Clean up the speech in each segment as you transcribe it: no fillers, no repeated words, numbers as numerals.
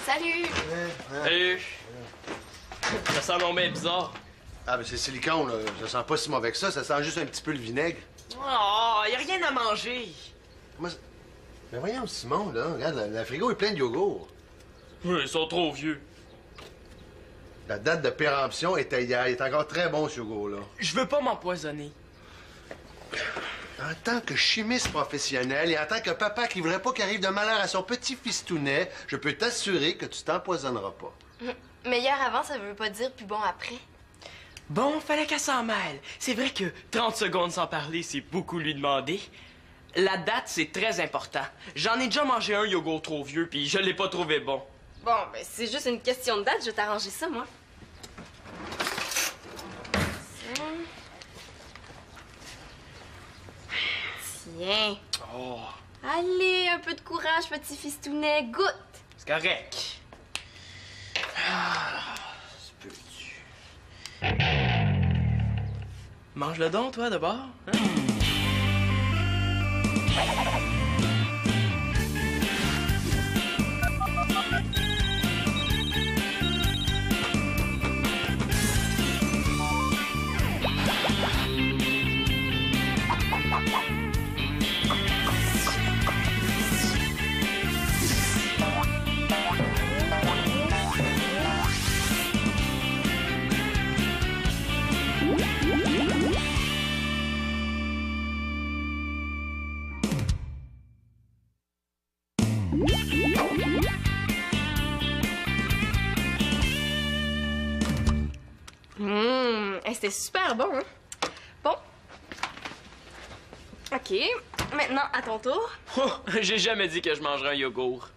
Salut! Salut! Ça sent donc bien bizarre. Ah, ben c'est silicone, là. Ça sent pas si mauvais que ça. Ça sent juste un petit peu le vinaigre. Oh, y a rien à manger. Comment ça... Mais voyons, Simon, là. Regarde, la frigo est pleine de yogourt. Oui, ils sont trop vieux. La date de péremption était hier. Il est encore très bon, ce yogourt-là. Je veux pas m'empoisonner. En tant que chimiste professionnel et en tant que papa qui voudrait pas qu'arrive de malheur à son petit fistounet, je peux t'assurer que tu t'empoisonneras pas. Meilleur avant, ça veut pas dire plus bon après. Bon, fallait qu'elle s'en mêle. C'est vrai que 30 secondes sans parler, c'est beaucoup lui demander. La date, c'est très important. J'en ai déjà mangé un yogourt trop vieux, puis je l'ai pas trouvé bon. Bon, ben c'est juste une question de date, je vais t'arranger ça, moi. Tiens. Oh, Allez, un peu de courage, petit fistounet, goûte! c'est correct. Ah, c'est peux-tu. Mange-le donc, toi, d'abord. Hein? C'était super bon, hein? Bon. OK. Maintenant, à ton tour. Oh, j'ai jamais dit que je mangerais un yogourt.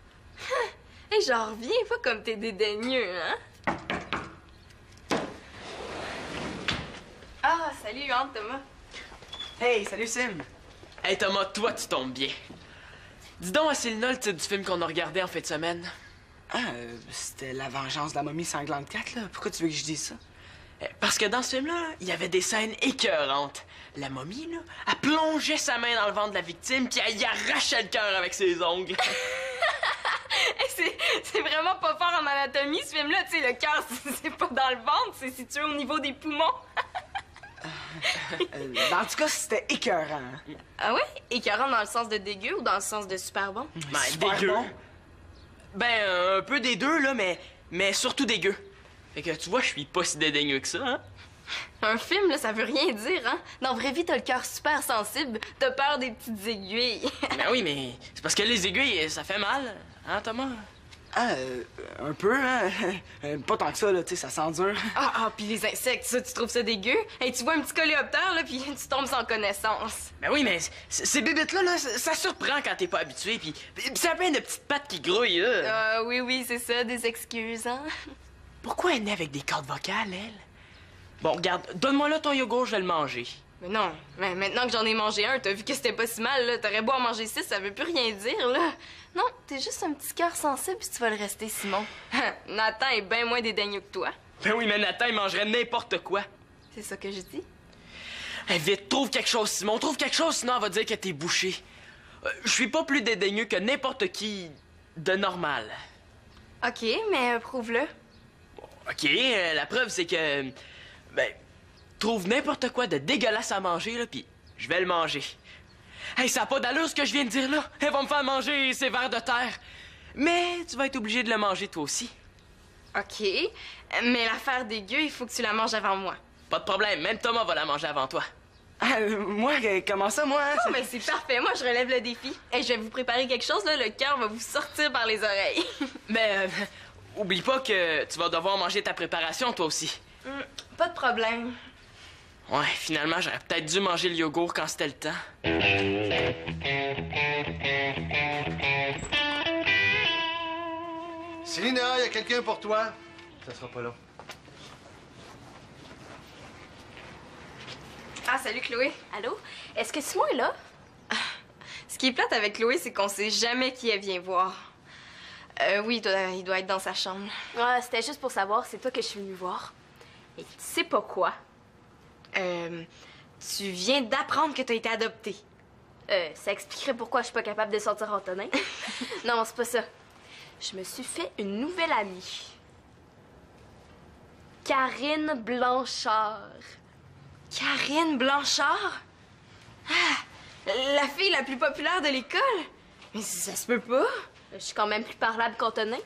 Hey, j'en reviens pas comme t'es dédaigneux, hein? Ah, salut, hein, Thomas. Hey, salut Sim! Hey Thomas, toi tu tombes bien. Dis donc, c'est le titre du film qu'on a regardé en fin de semaine. Ah, c'était La vengeance de la momie sanglante 4, là. Pourquoi tu veux que je dise ça? Parce que dans ce film-là, il y avait des scènes écœurantes. La momie, là, elle plongeait sa main dans le ventre de la victime, puis elle y arrachait le cœur avec ses ongles. C'est vraiment pas fort en anatomie, ce film-là. Tu sais, le cœur, c'est pas dans le ventre, c'est situé au niveau des poumons. En tout cas, c'était écœurant. Ah ouais? Écœurant dans le sens de dégueu ou dans le sens de super bon? Ben, Super dégueu. bon. Ben, un peu des deux, là, mais surtout dégueu. Fait que tu vois, je suis pas si dédaigneux que ça, hein? Un film, là, ça veut rien dire, hein? Dans la vraie vie, t'as le cœur super sensible, t'as peur des petites aiguilles. Ben oui, mais c'est parce que les aiguilles, ça fait mal, hein, Thomas? Ah, un peu, hein? Pas tant que ça, là, tu sais, ça sent dur. Ah, puis les insectes, ça, tu trouves ça dégueu? Hey, tu vois un petit coléoptère, là, puis tu tombes sans connaissance. Ben oui, mais ces bébites-là, là, ça surprend quand t'es pas habitué, puis ça a plein de petites pattes qui grouillent, là. Ah, oui, c'est ça, des excuses, hein? Pourquoi elle est née avec des cordes vocales, elle? Bon, regarde, donne-moi là ton yogourt, je vais le manger. Mais non, mais maintenant que j'en ai mangé un, t'as vu que c'était pas si mal, là. T'aurais beau en manger 6, ça veut plus rien dire, là. Non, t'es juste un petit cœur sensible, puis tu vas le rester, Simon. Nathan est bien moins dédaigneux que toi. Ben oui, mais Nathan, il mangerait n'importe quoi. C'est ça que je dis? Hey, vite, trouve quelque chose, Simon, trouve quelque chose, sinon elle va dire que t'es bouché. Je suis pas plus dédaigneux que n'importe qui de normal. OK, mais prouve-le. OK, la preuve, c'est que... Ben, trouve n'importe quoi de dégueulasse à manger, là, puis je vais le manger. Hey, ça a pas d'allure, ce que je viens de dire, là. Elle va me faire manger ces vers de terre. Mais tu vas être obligé de le manger, toi aussi. OK, mais l'affaire dégueu, il faut que tu la manges avant moi. Pas de problème, même Thomas va la manger avant toi. Ah, moi, comment ça, moi? Oh, mais c'est parfait, moi, je relève le défi. Et je vais vous préparer quelque chose, là, le cœur va vous sortir par les oreilles. Mais oublie pas que tu vas devoir manger ta préparation, toi aussi. Pas de problème. Ouais, finalement, j'aurais peut-être dû manger le yogourt quand c'était le temps. Célina, il y a quelqu'un pour toi. Ça sera pas long. Ah, salut, Chloé. Allô? Est-ce que Simon est là? Ce qui est plate avec Chloé, c'est qu'on sait jamais qui elle vient voir. Oui, il doit être dans sa chambre. Ouais, c'était juste pour savoir, c'est toi que je suis venue voir. Et tu sais pas quoi? Tu viens d'apprendre que t'as été adoptée. Ça expliquerait pourquoi je suis pas capable de sortir en tonneau. Non, c'est pas ça. Je me suis fait une nouvelle amie. Karine Blanchard. Karine Blanchard? Ah, la fille la plus populaire de l'école? Mais ça se peut pas. Je suis quand même plus parlable qu'Antonin.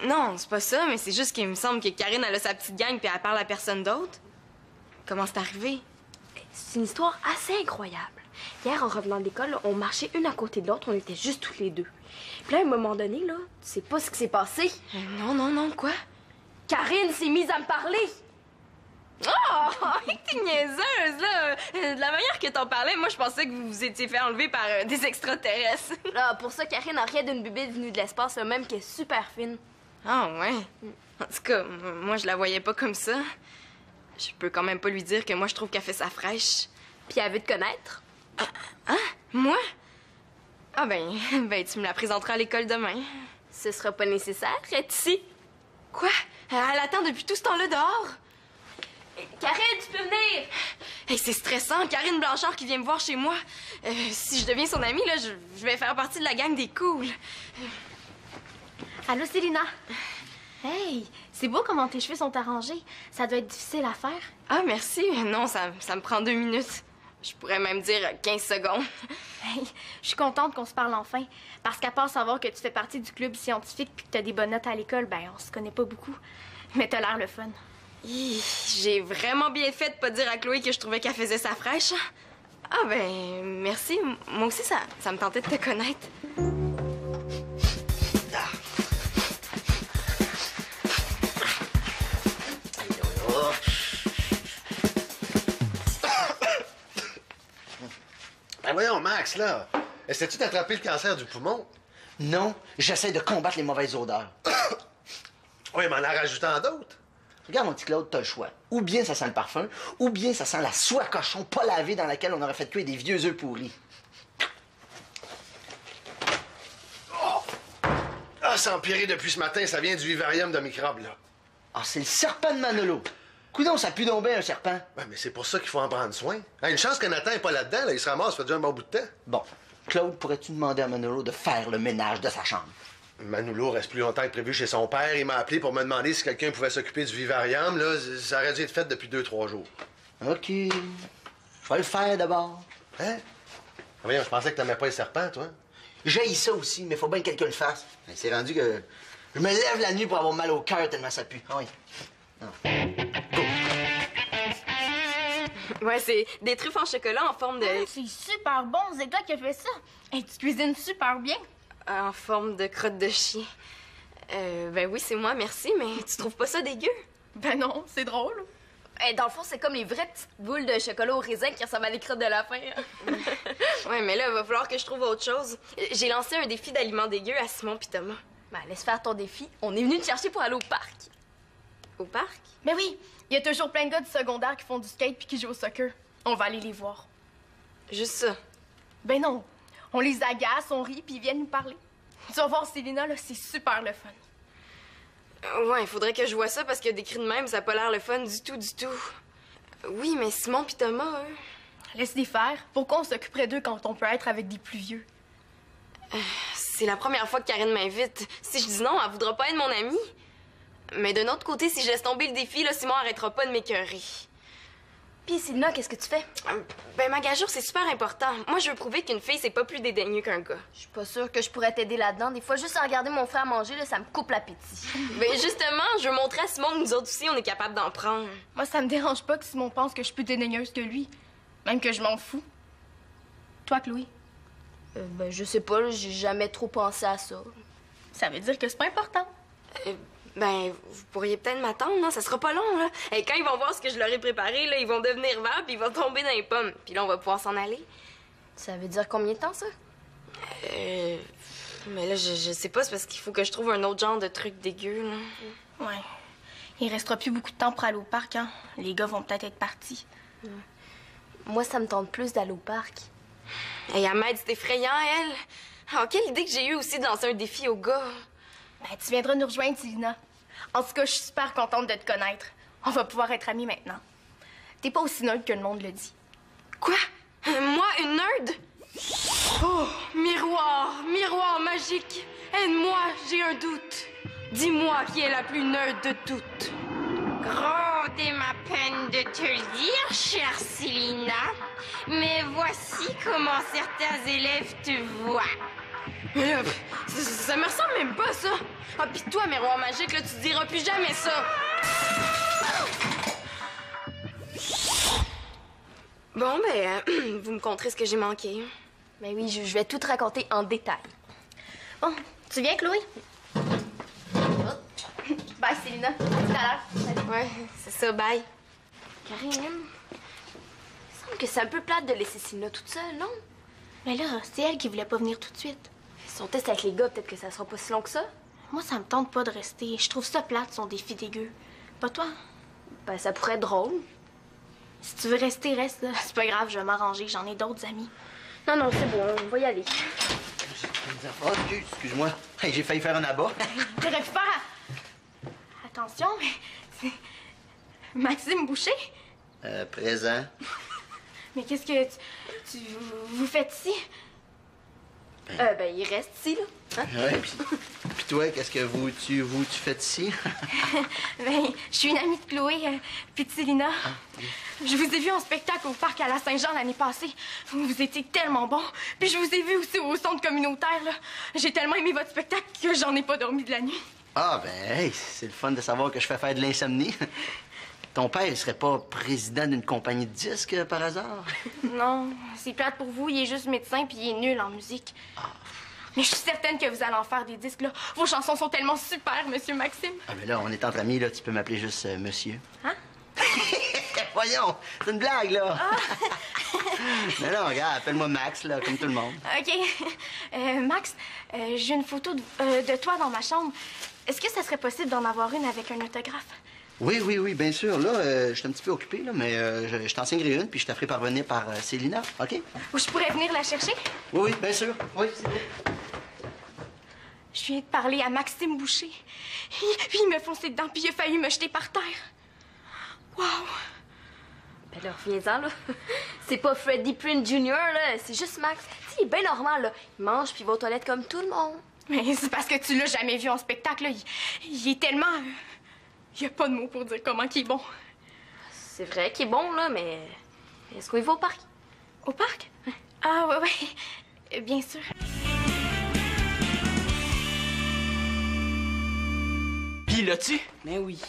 Non, c'est pas ça, mais c'est juste qu'il me semble que Karine, elle a sa petite gang puis elle parle à personne d'autre. Comment c'est arrivé? C'est une histoire assez incroyable. Hier, en revenant de l'école, on marchait une à côté de l'autre, on était juste toutes les deux. Puis là, à un moment donné, là, tu sais pas ce qui s'est passé. Non, quoi? Karine s'est mise à me parler. Oh, t'es niaiseuse, là! De la manière que t'en parlais, moi, je pensais que vous vous étiez fait enlever par des extraterrestres. Là, pour ça, Karine a rien d'une bébête venue de l'espace, là, même qu'elle est super fine. Ah, ouais. En tout cas, moi, je la voyais pas comme ça. Je peux quand même pas lui dire que moi, je trouve qu'elle fait ça fraîche. Puis elle veut te connaître. Hein? Moi? Ah, ben, tu me la présenteras à l'école demain. Ce sera pas nécessaire, elle est ici. Quoi? Elle attend depuis tout ce temps-là dehors? Karine, tu peux venir! Hey, c'est stressant, Karine Blanchard qui vient me voir chez moi. Si je deviens son amie, là, je vais faire partie de la gang des cools. Allô, Célina? Hey, c'est beau comment tes cheveux sont arrangés. Ça doit être difficile à faire. Ah, merci. Non, ça me prend 2 minutes. Je pourrais même dire 15 secondes. Hey, je suis contente qu'on se parle enfin. Parce qu'à part savoir que tu fais partie du club scientifique puis que t'as des bonnes notes à l'école, ben on se connaît pas beaucoup. Mais t'as l'air le fun. J'ai vraiment bien fait de pas dire à Chloé que je trouvais qu'elle faisait sa fraîche. Ah ben, merci. Moi aussi, ça me tentait de te connaître. Ben voyons, Max, là. Essaies-tu d'attraper le cancer du poumon? Non, j'essaie de combattre les mauvaises odeurs. Oui, mais en rajoutant d'autres. Regarde, mon petit Claude, t'as le choix. Ou bien ça sent le parfum, ou bien ça sent la soie cochon pas lavée dans laquelle on aurait fait cuire des vieux œufs pourris. Ah, c'est empiré depuis ce matin. Ça vient du vivarium de microbes, là. Ah, c'est le serpent de Manolo. Coudon, ça pue donc bien, un serpent. Ben, mais c'est pour ça qu'il faut en prendre soin. Ah, une chance que Nathan n'est pas là-dedans, là. Il se ramasse, ça fait déjà un bon bout de temps. Bon, Claude, pourrais-tu demander à Manolo de faire le ménage de sa chambre? Manolo reste plus longtemps que prévu chez son père. Il m'a appelé pour me demander si quelqu'un pouvait s'occuper du vivarium. Là, ça aurait dû être fait depuis 2-3 jours. OK. Je vais le faire d'abord. Hein? Ah, voyons, je pensais que t'aimais pas les serpents, toi. J'haïs ça aussi, mais faut bien que quelqu'un le fasse. C'est rendu que je me lève la nuit pour avoir mal au cœur tellement ça pue. Ah oui. Ah. Ouais, c'est des truffes en chocolat en forme de... C'est super bon, c'est toi qui as fait ça. Hey, tu cuisines super bien. En forme de crotte de chien. Ben oui, c'est moi, merci, mais tu trouves pas ça dégueu? Ben non, c'est drôle. Hey, dans le fond, c'est comme les vraies petites boules de chocolat au raisin qui ressemblent à des crottes de lapin. Ouais, mais là, il va falloir que je trouve autre chose. J'ai lancé un défi d'aliments dégueux à Simon pis Thomas. Ben, laisse faire ton défi. On est venu te chercher pour aller au parc. Au parc? Ben oui, il y a toujours plein de gars du secondaire qui font du skate puis qui jouent au soccer. On va aller les voir. Juste ça. Ben non, on les agace, on rit puis ils viennent nous parler. Tu vas voir Célina, là, c'est super le fun. Ouais, il faudrait que je vois ça parce que décrit de même, ça a pas l'air le fun du tout, du tout. Oui, mais Simon pis Thomas, eux... Laisse-les faire. Pourquoi on s'occuperait d'eux quand on peut être avec des plus vieux? C'est la première fois que Karine m'invite. Si je dis non, elle voudra pas être mon amie. Mais d'un autre côté, si je laisse tomber le défi, là, Simon arrêtera pas de m'écœurer. Puis Célina, qu'est-ce que tu fais? Ben, ma gageure, c'est super important. Moi, je veux prouver qu'une fille, c'est pas plus dédaigneux qu'un gars. Je suis pas sûre que je pourrais t'aider là-dedans. Des fois, juste à regarder mon frère manger, là, ça me coupe l'appétit. Ben, justement, je veux montrer à Simon que nous autres aussi, on est capable d'en prendre. Moi, ça me dérange pas que Simon pense que je suis plus dédaigneuse que lui. Même que je m'en fous. Toi, Chloé? Ben, je sais pas, là, j'ai jamais trop pensé à ça. Ça veut dire que c'est pas important. Ben, vous pourriez peut-être m'attendre, non? Ça sera pas long, là. Et quand ils vont voir ce que je leur ai préparé, là, ils vont devenir verts puis ils vont tomber dans les pommes. Puis là, on va pouvoir s'en aller. Ça veut dire combien de temps, ça? Mais là, je sais pas, c'est parce qu'il faut que je trouve un autre genre de truc dégueu, là. Ouais. Il restera plus beaucoup de temps pour aller au parc, hein. Les gars vont peut-être être partis. Moi, ça me tente plus d'aller au parc. Hey, Ahmed, c'est effrayant, elle. Oh, quelle idée que j'ai eue aussi de lancer un défi aux gars. Ben, tu viendras nous rejoindre, Célina. En tout cas, je suis super contente de te connaître. On va pouvoir être amis maintenant. T'es pas aussi neutre que le monde le dit. Quoi? Moi, une nerd? Oh, miroir, miroir magique. Aide-moi, j'ai un doute. Dis-moi qui est la plus neutre de toutes. Grande est ma peine de te le dire, chère Célina, mais voici comment certains élèves te voient. Mais là, ça me ressemble même pas, ça. Ah, pis toi, miroir magique, là, tu diras plus jamais ça. Bon, ben, vous me conterez ce que j'ai manqué. Ben oui, je vais tout te raconter en détail. Bon, tu viens, Chloé? Bye, Célina. À tout à l'heure. Ouais, c'est ça, bye. Karine, il me semble que c'est un peu plate de laisser Célina toute seule, non? Mais là, c'est elle qui voulait pas venir tout de suite. Son test avec les gars, peut-être que ça sera pas si long que ça. Moi, ça me tente pas de rester. Je trouve ça plate, son défi dégueu. Pas toi? Ben, ça pourrait être drôle. Si tu veux rester, reste, là. C'est pas grave, je vais m'arranger. J'en ai d'autres amis. Non, non, c'est bon, on va y aller. Oh, excuse-moi. Hey, j'ai failli faire un abat. J'aurais pu faire... Attention, mais c'est... Maxime Boucher? Présent. Mais qu'est-ce que vous faites ici? Ben, il reste ici, là. Hein? Ouais, puis toi, qu'est-ce que tu fais ici? Ben, je suis une amie de Chloé, puis de Célina. Je vous ai vu en spectacle au parc à la Saint-Jean l'année passée. Vous étiez tellement bon. Puis je vous ai vu aussi au centre communautaire, là. J'ai tellement aimé votre spectacle que j'en ai pas dormi de la nuit. Ah, ben, hey, c'est le fun de savoir que je fais faire de l'insomnie. Ton père, il serait pas président d'une compagnie de disques, par hasard? Non, c'est plate pour vous. Il est juste médecin, puis il est nul en musique. Mais je suis certaine que vous allez en faire des disques, là. Vos chansons sont tellement super, Monsieur Maxime. Ah, mais là, on est entre amis, là. Tu peux m'appeler juste monsieur. Hein? Voyons, c'est une blague, là. Mais non, regarde, appelle-moi Max, là, comme tout le monde. OK. Max, j'ai une photo de toi dans ma chambre. Est-ce que ça serait possible d'en avoir une avec un autographe? Oui, bien sûr. Là, je suis un petit peu occupé, là, mais je t'en signerai une, puis je te ferai parvenir par Célina, OK? Ou je pourrais venir la chercher? Oui, bien sûr. Oui, c'est bon. Je viens de parler à Maxime Boucher. Il m'a foncé dedans, puis il a failli me jeter par terre. Wow! Ben là, reviens-en, là. C'est pas Freddie Prinze Jr., là. C'est juste Max. Tu sais, il est bien normal, là. Il mange puis il va aux toilettes comme tout le monde. Mais c'est parce que tu l'as jamais vu en spectacle, là. Il est tellement... Il y a pas de mots pour dire comment il est bon. C'est vrai qu'il est bon, là, mais... Est-ce qu'on y va au parc? Au parc? Ah, ouais. Bien sûr. Pis là-tu? Mais oui.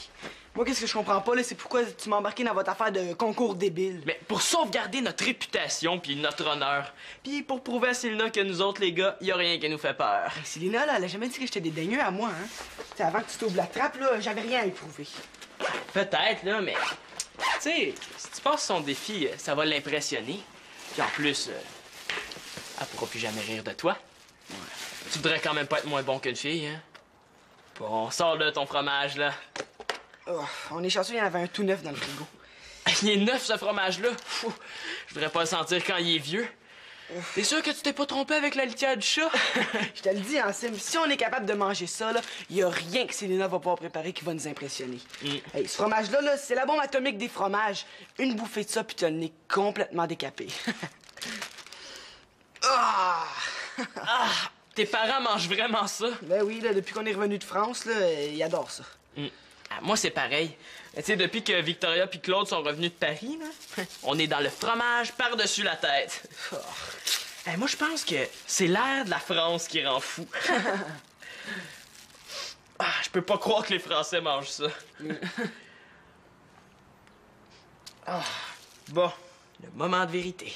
Moi, qu'est-ce que je comprends pas, là, c'est pourquoi tu m'as embarqué dans votre affaire de concours débile. Mais pour sauvegarder notre réputation puis notre honneur. Puis pour prouver à Célina que nous autres, les gars, y a rien qui nous fait peur. Hey, Célina, là, elle a jamais dit que j'étais dédaigneux à moi, hein. T'sais, avant que tu t'ouvres la trappe, là, j'avais rien à y prouver. Peut-être, là, mais... Tu sais, si tu passes son défi, ça va l'impressionner. Puis en plus, elle pourra plus jamais rire de toi. Ouais. Tu voudrais quand même pas être moins bon qu'une fille, hein? Bon, sors là ton fromage, là. Oh, on est chanceux, il y en avait un tout neuf dans le frigo. Il est neuf, ce fromage-là. Je voudrais pas le sentir quand il est vieux. T'es sûr que tu t'es pas trompé avec la litière du chat? Je te le dis, hein, Sim, si on est capable de manger ça, là, y a rien que Célina va pouvoir préparer qui va nous impressionner. Hey, ce fromage-là, là, c'est la bombe atomique des fromages. Une bouffée de ça, puis t'as le nez complètement décapé. Ah! Tes parents mangent vraiment ça? Ben oui, là, depuis qu'on est revenu de France, là, ils adorent ça. Ah, moi, c'est pareil. Tu sais, depuis que Victoria puis Claude sont revenus de Paris, là, on est dans le fromage par-dessus la tête. Hey, moi, je pense que c'est l'air de la France qui rend fou. Je peux pas croire que les Français mangent ça. Bon, le moment de vérité.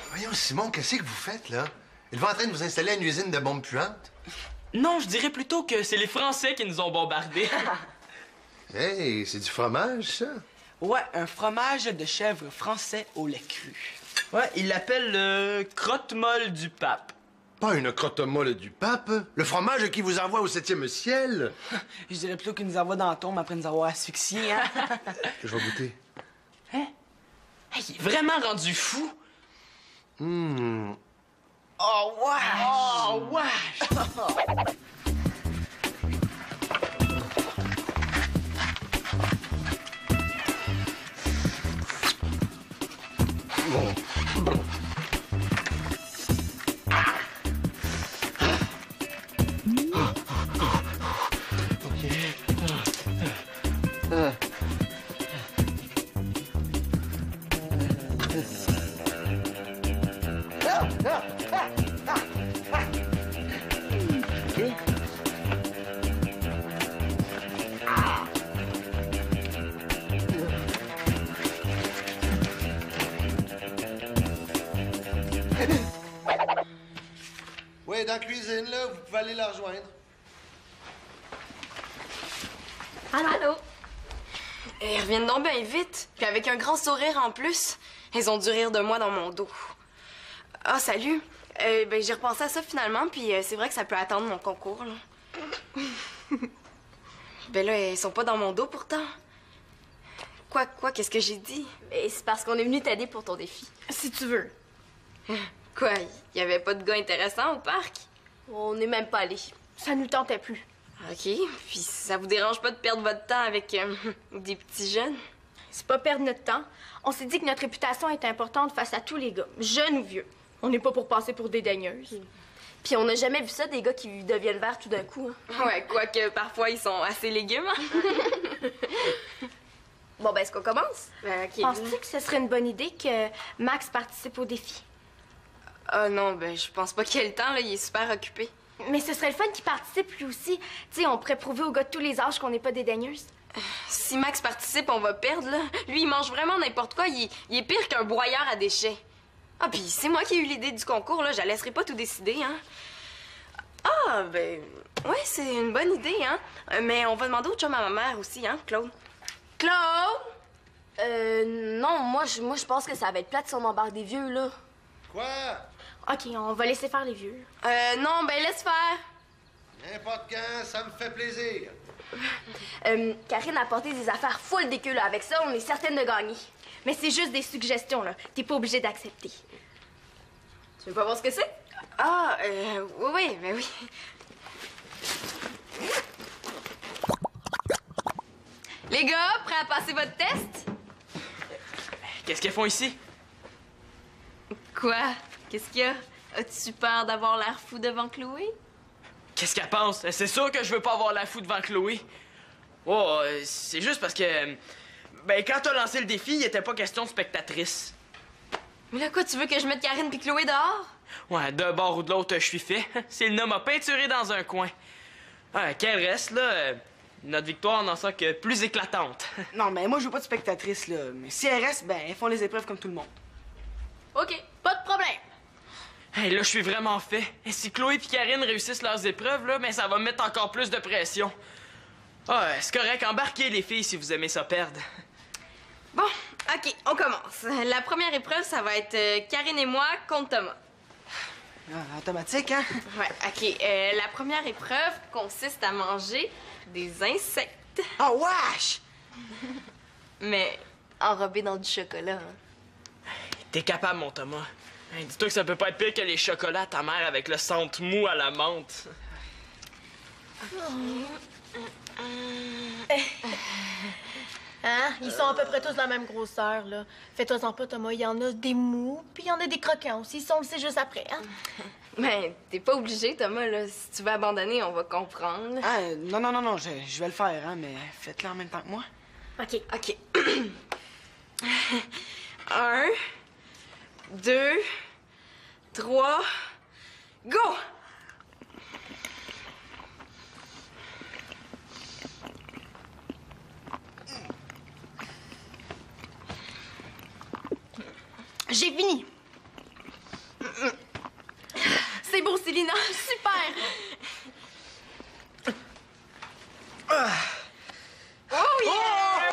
Voyons, Simon, qu'est-ce que vous faites, là? Ils vont en train de vous installer à une usine de bombes puantes? Non, je dirais plutôt que c'est les Français qui nous ont bombardés. Hey, c'est du fromage, ça? Ouais, un fromage de chèvre français au lait cru. Ouais, ils l'appellent le crotte-molle du pape. Pas une crotte molle du pape? Le fromage qui vous envoie au 7e ciel? Je dirais plutôt qu'il nous envoie dans la tombe après nous avoir asphyxiés, hein? Je vais goûter. Hein? Hey, il est vraiment rendu fou. Oh, ouais! Oh, ouais! Oui, dans la cuisine, là, vous pouvez aller la rejoindre. Allô? Ils reviennent donc bien vite. Puis avec un grand sourire en plus. Ils ont dû rire de moi dans mon dos. Ah, salut. Ben, j'ai repensé à ça finalement, puis c'est vrai que ça peut attendre mon concours, là. Ben là, ils sont pas dans mon dos pourtant. Quoi, qu'est-ce que j'ai dit? Mais c'est parce qu'on est venu t'aider pour ton défi. Si tu veux. Quoi, y avait pas de gars intéressants au parc? On n'est même pas allé. Ça nous tentait plus. OK, puis ça vous dérange pas de perdre votre temps avec des petits jeunes? C'est pas perdre notre temps. On s'est dit que notre réputation est importante face à tous les gars, jeunes ou vieux. On n'est pas pour passer pour des daigneuses. Puis on n'a jamais vu ça, des gars qui deviennent verts tout d'un coup. Hein. Ouais, quoique parfois ils sont assez légumes. Bon, ben, est-ce qu'on commence? OK. Penses-tu que ce serait une bonne idée que Max participe au défi? Ah non, ben je pense pas qu'il ait le temps, là, il est super occupé. Mais ce serait le fun qu'il participe lui aussi. Tu sais, on pourrait prouver aux gars de tous les âges qu'on n'est pas des daigneuses. Si Max participe, on va perdre, là. Lui, il mange vraiment n'importe quoi, il est pire qu'un broyeur à déchets. Ah, puis c'est moi qui ai eu l'idée du concours, là, je la laisserai pas tout décider, hein. Ah, ben, ouais, c'est une bonne idée, hein. Mais on va demander au chum à ma mère aussi, hein, Claude. Claude! Non, moi, je pense que ça va être plate si on embarque des vieux, là. Quoi? OK, on va laisser faire les vieux. Non, ben laisse faire. N'importe quand, ça me fait plaisir. Karine a apporté des affaires full d'équeux, là. Avec ça, on est certaine de gagner. Mais c'est juste des suggestions, là. T'es pas obligé d'accepter. Tu veux pas voir ce que c'est? Ah, oui, ben oui. Les gars, prêts à passer votre test? Qu'est-ce qu'ils font ici? Quoi? Qu'est-ce qu'il y a? As-tu peur d'avoir l'air fou devant Chloé? Qu'est-ce qu'elle pense? C'est sûr que je veux pas avoir la fou devant Chloé. Oh, c'est juste parce que... Ben, quand t'as lancé le défi, il était pas question de spectatrice. Mais là, quoi, tu veux que je mette Karine puis Chloé dehors? Ouais, d'un bord ou de l'autre, je suis fait. Célina m'a peinturé dans un coin. Ouais, qu'elle reste, là, notre victoire n'en sort que plus éclatante. Non, mais moi, je veux pas de spectatrice, là. Mais si elles restent, ben, elles font les épreuves comme tout le monde. OK, pas de problème. Hey, là, je suis vraiment fait. Et si Chloé et Karine réussissent leurs épreuves, là, ben, ça va me mettre encore plus de pression. Ah, c'est correct, embarquez les filles si vous aimez ça perdre. Bon, OK, on commence. La première épreuve, ça va être Karine et moi contre Thomas. Ah, automatique, hein? Ouais, OK. La première épreuve consiste à manger des insectes. Oh, wesh! Mais enrobés dans du chocolat, hein. T'es capable, mon Thomas. Hey, dis-toi que ça peut pas être pire que les chocolats à ta mère avec le centre mou à la menthe. Hein? Ils sont à peu près tous de la même grosseur, là. Fais-toi-en pas, Thomas. Il y en a des mous, puis il y en a des croquants aussi. Ça, on le sait juste après, hein? Mais t'es pas obligé, Thomas, là. Si tu veux abandonner, on va comprendre. Ah, non, je vais le faire, hein, mais faites-le en même temps que moi. OK. OK. 1, 2, 3, go! J'ai fini. C'est beau, Célina. Super. Oh yeah!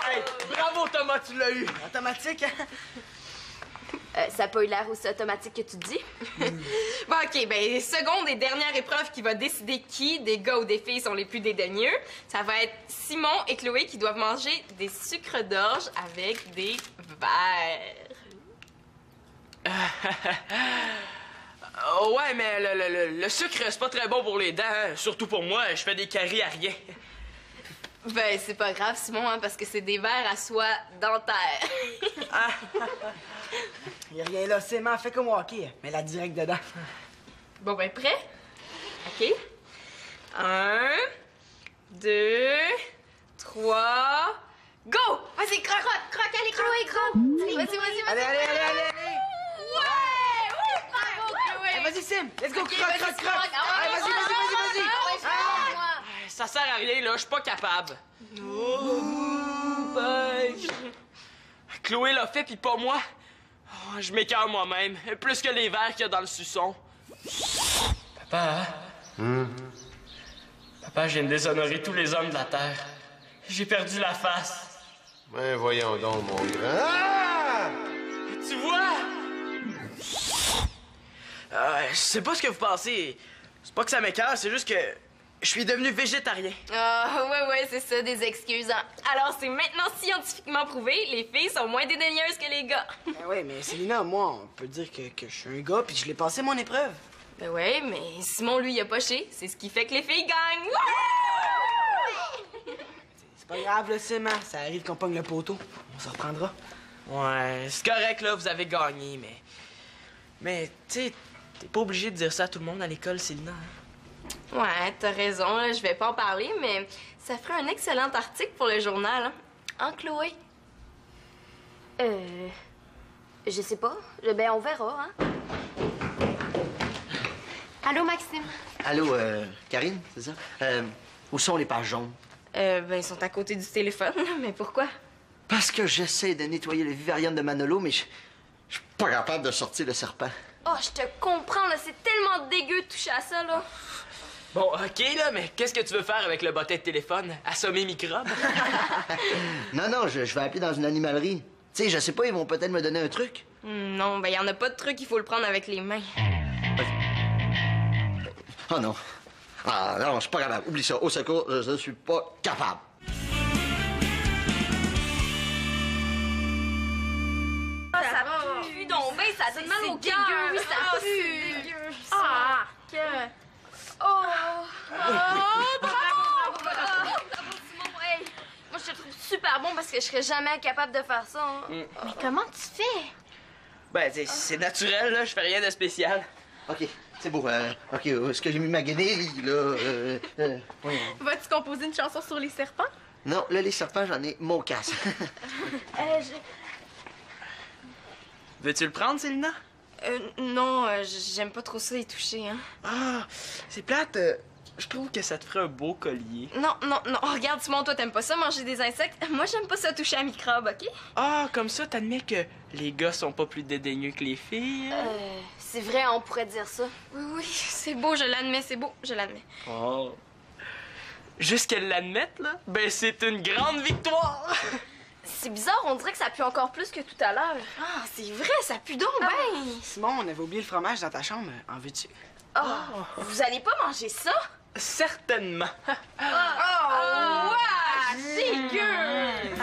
Hey, bravo, Thomas, tu l'as eu. Automatique, hein? Ça a pas eu l'air aussi automatique que tu te dis. Bon, OK, ben, seconde et dernière épreuve qui va décider qui, des gars ou des filles, sont les plus dédaigneux. Ça va être Simon et Chloé qui doivent manger des sucres d'orge avec des verres. Ouais, mais le sucre, c'est pas très bon pour les dents, hein. Surtout pour moi, je fais des caries à rien. Ben, c'est pas grave, Simon, hein, parce que c'est des verres à soie dentaire. Il y a rien là, c'est man, fait comme au hockey, mais la direct dedans. Bon, ben, prêt? OK. 1, 2, 3, go! Vas-y, croque! Croque, allez, Chloé, croque. Vas-y. Allez! Ouais! Oui, bravo, Chloé! Hey, vas-y, Sim, let's go, Ok, croque! vas-y, Hey, croque. vas-y! Ça sert à rien, là, je suis pas capable. Chloé l'a fait, puis pas moi. Oh, je m'écœure moi-même, plus que les verres qu'il y a dans le suçon. Papa, Papa, je viens de déshonorer tous les hommes de la Terre. J'ai perdu la face. Ben, voyons donc, mon grand. Ah! Tu vois? Je sais pas ce que vous pensez. C'est pas que ça m'écoeure, c'est juste que je suis devenu végétarien. Ah, ouais, c'est ça, des excuses. Hein. Alors, c'est maintenant scientifiquement prouvé, les filles sont moins dédaigneuses que les gars. Ben ouais, mais Célina, moi, on peut dire que je suis un gars puis je l'ai passé mon épreuve. Ben ouais, mais Simon, lui, il a poché. C'est ce qui fait que les filles gagnent. C'est pas grave, là, Sim, hein. Ça arrive qu'on pogne le poteau. On se reprendra. Ouais, c'est correct, là, vous avez gagné, mais... Mais, tu sais, t'es pas obligé de dire ça à tout le monde à l'école, Célina. Hein? Ouais, t'as raison, là, je vais pas en parler, mais ça ferait un excellent article pour le journal, hein. Hein, Chloé? Je sais pas. Ben, on verra, hein. Allô, Maxime? Allô, Karine, c'est ça? Où sont les pages jaunes? Ben, ils sont à côté du téléphone, mais pourquoi? Parce que j'essaie de nettoyer le vivarium de Manolo, mais je suis pas capable de sortir le serpent. Oh, je te comprends, là, c'est tellement dégueu de toucher à ça, là. Bon, OK, là, mais qu'est-ce que tu veux faire avec le bottin de téléphone? Assommer microbes? Non, je vais appeler dans une animalerie. Tu sais, je sais pas, ils vont peut-être me donner un truc. Non, ben, y en a pas de truc, il faut le prendre avec les mains. Oh non. Ah non, je suis pas capable. Oublie ça. Au secours, je suis pas capable. Ça pue donc ben, ça donne mal au cœur. Oui, ça pue. C'est dégueu. Ah, moi, je te trouve super bon parce que je serais jamais capable de faire ça. Hein. Mais comment tu fais? Ben, c'est naturel, là, je fais rien de spécial. OK, c'est beau. OK, est-ce que j'ai mis ma guenille, là? Oui. Vas-tu composer une chanson sur les serpents? Non, là, les serpents, j'en ai mon casse. Veux-tu le prendre, Célina? Non, j'aime pas trop ça y toucher, hein. Ah, c'est plate. Je trouve que ça te ferait un beau collier. Non. Oh, regarde, Simon, toi, t'aimes pas ça, manger des insectes. Moi, j'aime pas ça toucher à microbes, OK? Ah, comme ça, t'admets que les gars sont pas plus dédaigneux que les filles? C'est vrai, on pourrait dire ça. Oui, c'est beau, je l'admets, c'est beau, je l'admets. Oh. Juste qu'elle l'admette, là, ben c'est une grande victoire! C'est bizarre, on dirait que ça pue encore plus que tout à l'heure. Ah, c'est vrai, ça pue donc ben! Simon, on avait oublié le fromage dans ta chambre. En veux-tu? Vous allez pas manger ça? Certainement! Oh, ouais! Dégueu!